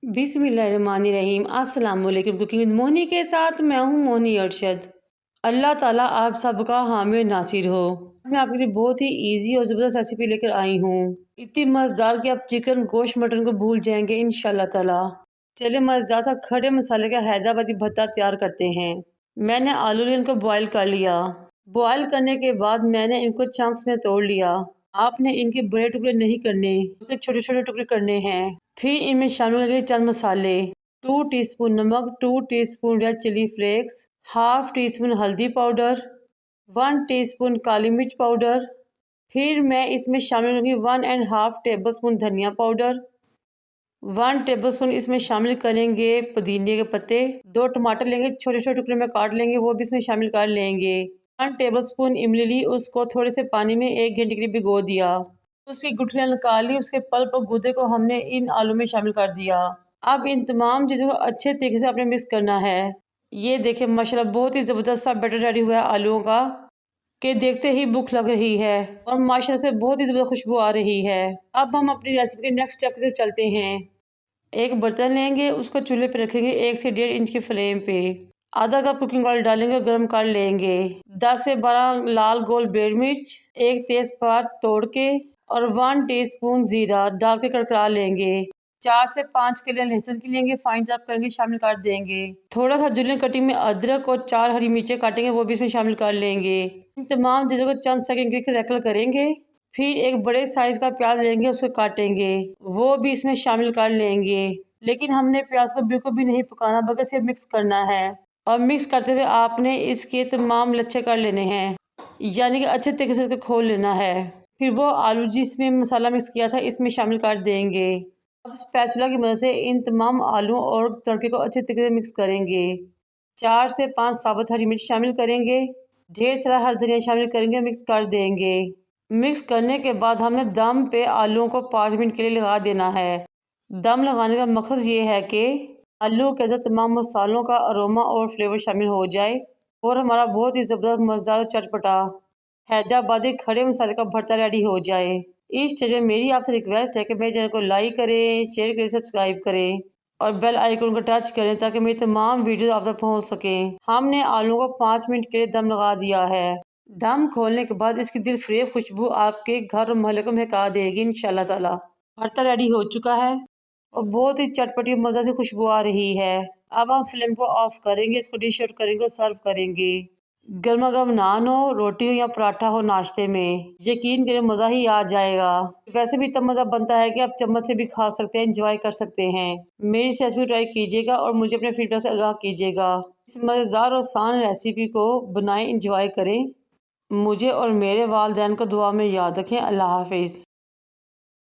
बिस्मिल्लाहिर्रहमानिर्रहीम। अस्सलाम वालेकुम। कुकिंग विद मोनी के साथ मैं हूँ मोनी अरशद। अल्लाह ताला आप सबका हामी नासिर हो। मैं आपके लिए बहुत ही इजी और ज़बरदस्त रेसिपी लेकर आई हूँ, इतनी मज़ेदार कि आप चिकन गोश्त मटन को भूल जाएंगे इंशाल्लाह ताला। चलिए मज़ेदार था खड़े मसाले का हैदराबादी भत्ता तैयार करते हैं। मैंने आलू इनको बॉयल कर लिया। बॉयल करने के बाद मैंने इनको चंक्स में तोड़ लिया। आपने इनके बड़े टुकड़े नहीं करने, क्योंकि छोटे छोटे टुकड़े करने हैं। फिर इनमें शामिल करेंगे चंद मसाले। 2 टीस्पून नमक, 2 teaspoon red chilli flakes, half teaspoon powder, 1 teaspoon काली मिर्च पाउडर। फिर मैं इसमें शामिल करूँगी 1.5 टेबल स्पून धनिया पाउडर, 1 टेबल स्पून इसमें शामिल करेंगे पुदीने के पत्ते। 2 टमाटर लेंगे, छोटे छोटे टुकड़े में काट लेंगे, वो भी इसमें शामिल कर लेंगे। 1 टेबल स्पून इमली ली, उसको थोड़े से पानी में 1 घंटे के लिए भिगो दिया। उसकी गुठलियाँ निकाली, उसके पल्प और गूदे को हमने इन आलू में शामिल कर दिया। अब इन तमाम चीज़ों को अच्छे तरीके से आपने मिक्स करना है। ये देखिए माशाल्लाह बहुत ही ज़बरदस्त सा बैटर रेडी हुआ है आलूओं का, कि देखते ही भूख लग रही है और माशाल्लाह से बहुत ही ज़बरदस्त खुशबू आ रही है। अब हम अपनी रेसिपी के नेक्स्ट स्टेप की तरफ चलते हैं। एक बर्तन लेंगे, उसको चूल्हे पे रखेंगे 1 से 1.5 इंच की फ्लेम पे। आधा कप कुकिंग ऑयल डालेंगे, गर्म कर लेंगे। 10 से 12 लाल गोल बेर मिर्च, 1 तेज़पात तोड़ के और 1 टीस्पून जीरा डाल के कड़कड़ा लेंगे। 4 से 5 कलियां लहसुन की लेंगे, फाइन चॉप करेंगे, शामिल कर देंगे। थोड़ा सा जुलियन कटिंग में अदरक और 4 हरी मिर्चें काटेंगे, वो भी इसमें शामिल कर लेंगे। इन तमाम चीज़ों को चंद सेकंड के रैकल करेंगे। फिर एक बड़े साइज का प्याज लेंगे, उसको काटेंगे, वो भी इसमें शामिल कर लेंगे। लेकिन हमने प्याज को बिल्कुल भी नहीं पकाना, बल्कि सिर्फ मिक्स करना है। और मिक्स करते हुए आपने इसके तमाम लच्छे कर लेने हैं, यानी कि अच्छे तरीके से इसको खोल लेना है। फिर वो आलू जिसमें मसाला मिक्स किया था इसमें शामिल कर देंगे। अब स्पैचुला की मदद से इन तमाम आलू और तड़के को अच्छे तरीके से मिक्स करेंगे। 4 से 5 साबुत हरी मिर्च शामिल करेंगे, ढेर सारा हरी धनिया शामिल करेंगे, मिक्स कर देंगे। मिक्स करने के बाद हमने दम पे आलूओं को 5 मिनट के लिए लगा देना है। दम लगाने का मकसद ये है कि आलू के अंदर तमाम मसालों का अरोमा और फ्लेवर शामिल हो जाए और हमारा बहुत ही ज़बरदस्त मज़ेदार चटपटा हैदराबादी खड़े मसाले का भरता रेडी हो जाए। इस चीज़ में मेरी आपसे रिक्वेस्ट है कि मेरे चैनल को लाइक करें, शेयर करें, सब्सक्राइब करें और बेल आइकन को टच करें ताकि मेरी तमाम वीडियो आप तक पहुंच सकें। हमने आलू को 5 मिनट के लिए दम लगा दिया है। दम खोलने के बाद इसकी दिल फरेब खुशबू आपके घर और मोहल्ले को महका देगी इंशाल्लाह ताला। भरता रेडी हो चुका है और बहुत ही चटपटी मज़े से खुशबू आ रही है। अब हम फ्लेम को ऑफ करेंगे, इसको डिश आउट करेंगे और सर्व करेंगे। गर्मा गर्म नान हो, रोटी हो या पराठा हो, नाश्ते में यकीन करें मज़ा ही आ जाएगा। वैसे भी इतना मज़ा बनता है कि आप चम्मच से भी खा सकते हैं, एंजॉय कर सकते हैं। मेरी रेसिपी ट्राई कीजिएगा और मुझे अपने फीडबैक से आगाह कीजिएगा। इस मज़ेदार और आसान रेसिपी को बनाएं, एंजॉय करें। मुझे और मेरे वालिदैन को दुआ में याद रखें। अल्लाह हाफिज़।